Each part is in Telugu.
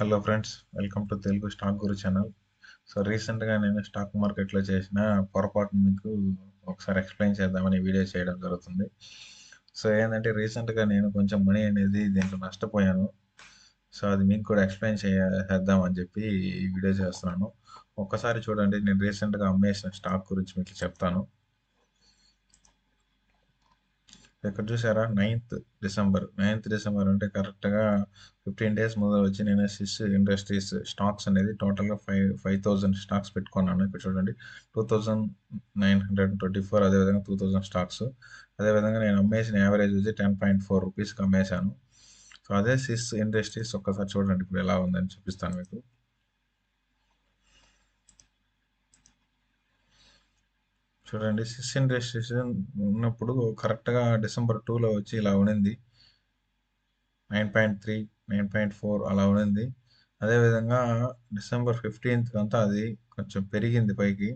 Hello friends, welcome to Telugu stock Guru channel. So రీసెంట్గా నేను స్టాక్ మార్కెట్లో చేసిన పొరపాటును మీకు ఒకసారి ఎక్స్ప్లెయిన్ చేద్దామని వీడియో చేయడం జరుగుతుంది. సో ఏంటంటే రీసెంట్గా నేను కొంచెం మనీ అనేది దీంట్లో నష్టపోయాను. సో అది మీకు కూడా ఎక్స్ప్లెయిన్ చేద్దామని చెప్పి ఈ వీడియో చేస్తున్నాను. ఒక్కసారి చూడండి, నేను రీసెంట్గా అమ్మేసిన స్టాక్ గురించి మీకు చెప్తాను. ఇక్కడ చూసారా, 9th డిసెంబర్ అంటే కరెక్ట్గా 15 days ముందు వచ్చి నేను సిస్ ఇండస్ట్రీస్ స్టాక్స్ అనేది టోటల్గా 5,000 స్టాక్స్ పెట్టుకున్నాను. ఇక్కడ చూడండి, 2,924, అదేవిధంగా 2,000 స్టాక్స్. అదేవిధంగా నేను అమ్మేసిన యావరేజ్ వచ్చి 10.4 రూపీస్కి అమ్మేశాను. సో అదే సిస్ ఇండస్ట్రీస్ ఒక్కసారి చూడండి ఇప్పుడు ఎలా ఉందని చూపిస్తాను మీకు. చూడండి, సిస్ ఇండస్ట్రీస్ ఉన్నప్పుడు కరెక్ట్గా December 2లో వచ్చి ఇలా ఉండింది, 9.3, 9.4 అలా ఉండింది. అదేవిధంగా December 15th అంతా అది కొంచెం పెరిగింది పైకి.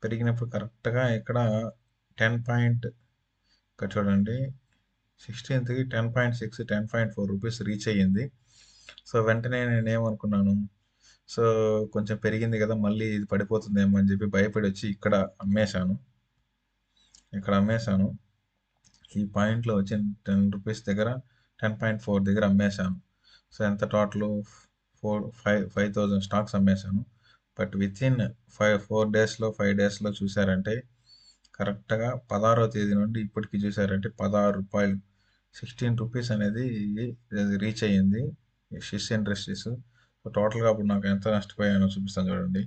పెరిగినప్పుడు కరెక్ట్గా ఇక్కడ 10 ఇక్కడ చూడండి, 16th 10.6, 10.4 రూపీస్ రీచ్ అయ్యింది. సో వెంటనే నేను ఏమనుకున్నాను, సో కొంచెం పెరిగింది కదా, మళ్ళీ ఇది పడిపోతుందేమో అని చెప్పి భయపడి వచ్చి ఇక్కడ అమ్మేశాను. ఈ పాయింట్లో వచ్చి 10 రూపీస్ దగ్గర, 10.4 దగ్గర అమ్మేశాను. సో ఎంత టోటల్ 5,000 స్టాక్స్ అమ్మేశాను. బట్ విత్ ఇన్ 5 డేస్లో చూసారంటే కరెక్ట్గా 16వ తేదీ నుండి ఇప్పటికి చూసారంటే 16 రూపాయలు, 16 రూపీస్ అనేది రీచ్ అయ్యింది షిస్ ఇండస్ట్రీస్. సో టోటల్గా అప్పుడు నాకు ఎంత నష్టపోయానో చూపిస్తాను చూడండి.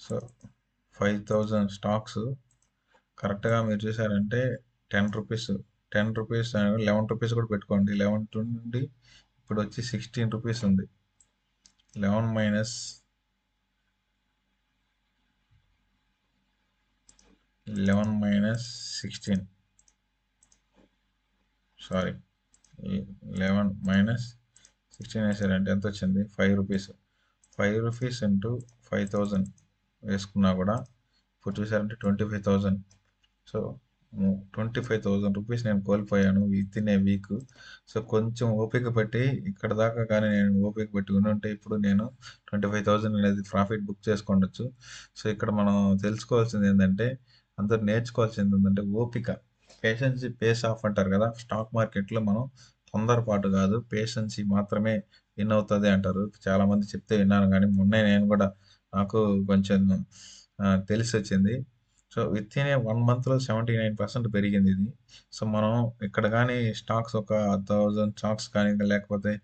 సో 5,000 స్టాక్స్ కరెక్ట్గా మీరు చూసారంటే 10 రూపీస్ 11 రూపీస్ కూడా పెట్టుకోండి. 11 నుండి ఇప్పుడు వచ్చి 16 రూపీస్ ఉంది. 11 మైనస్ 16, సారీ, 11 మైనస్ 16 వేసారంటే ఎంత వచ్చింది, 5 రూపీస్. 5 రూపీస్ ఇంటూ 5,000 వేసుకున్నా కూడా ఇప్పుడు చూసారంటే 25,000. సో 25,000 రూపీస్ నేను కోల్పోయాను with in a week. So కొంచెం ఓపిక పట్టి ఇక్కడ దాకా కానీ నేను ఓపిక పెట్టి ఉంటే ఇప్పుడు నేను 25,000 అనేది ప్రాఫిట్ బుక్ చేసుకోవచ్చు. సో ఇక్కడ మనం తెలుసుకోవాల్సింది ఏంటంటే, అందరు నేర్చుకోవాల్సింది ఏంటంటే ఓపిక. పేషెన్సీ పేస్ ఆఫ్ అంటారు కదా, స్టాక్ మార్కెట్లో మనం తొందరపాటు కాదు, పేషెన్సీ మాత్రమే విన్ అవుతుంది అంటారు. చాలామంది చెప్తే విన్నాను, కానీ మొన్నే నేను కూడా నాకు కొంచెం తెలిసి వచ్చింది. సో విత్ ఇన్ ఏ 1 monthలో 79% పెరిగింది ఇది. సో మనం ఇక్కడ కానీ స్టాక్స్ ఒక 1,000 స్టాక్స్ కానీ, లేకపోతే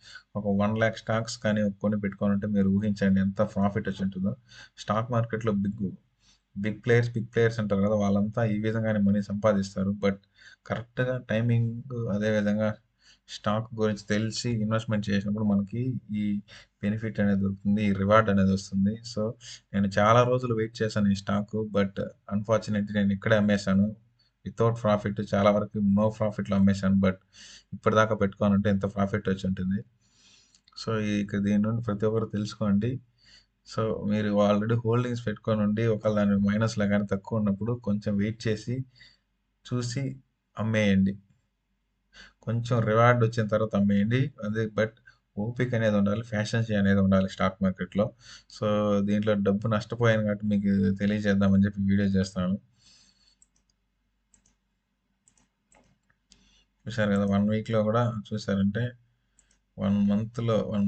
ఒక 1 lakh స్టాక్స్ కానీ కొని పెట్టుకోవాలంటే మీరు ఊహించండి ఎంత ప్రాఫిట్ వచ్చి ఉంటుందో. స్టాక్ మార్కెట్లో బిగ్ ప్లేయర్స్ అంటారు కదా, వాళ్ళంతా ఈ విధంగానే మనీ సంపాదిస్తారు. బట్ కరెక్ట్గా టైమింగ్, అదేవిధంగా స్టాక్ గురించి తెలిసి ఇన్వెస్ట్మెంట్ చేసినప్పుడు మనకి ఈ బెనిఫిట్ అనేది దొరుకుతుంది, ఈ రివార్డ్ అనేది వస్తుంది. సో నేను చాలా రోజులు వెయిట్ చేశాను ఈ స్టాక్, బట్ అన్ఫార్చునేట్లీ నేను ఇక్కడే అమ్మేశాను వితౌట్ ప్రాఫిట్. చాలా వరకు నో ప్రాఫిట్లో అమ్మేశాను. బట్ ఇప్పటిదాకా పెట్టుకోనంటే ఎంత ప్రాఫిట్ వచ్చి ఉంటుంది. సో ఇక దీని నుండి ప్రతి ఒక్కరు తెలుసుకోండి. సో మీరు ఆల్రెడీ హోల్డింగ్స్ పెట్టుకొని ఉండి ఒకవేళ దాని మైనస్లో కానీ తక్కువ ఉన్నప్పుడు కొంచెం వెయిట్ చేసి చూసి అమ్మేయండి. కొంచెం రివార్డ్ వచ్చిన తర్వాత అమ్మేయండి. అదే బట్ ఓపిక అనేది ఉండాలి, ఫ్యాషన్సీ అనేది ఉండాలి స్టాక్ మార్కెట్లో. సో దీంట్లో డబ్బు నష్టపోయాను కాబట్టి మీకు తెలియజేద్దామని చెప్పి వీడియో చేస్తున్నాను. చూసారు కదా, 1 వీక్లో కూడా చూసారంటే 1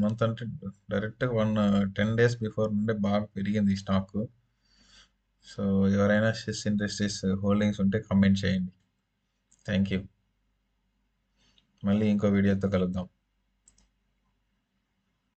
మంత్ అంటే డైరెక్ట్గా 10 days బిఫోర్ నుండే బాగా పెరిగింది ఈ స్టాక్. సో ఎవరైనా షిస్ ఇండస్ట్రీస్ హోల్డింగ్స్ ఉంటే కమెంట్ చేయండి. Thank you. మళ్ళీ ఇంకో వీడియోతో కలుద్దాం.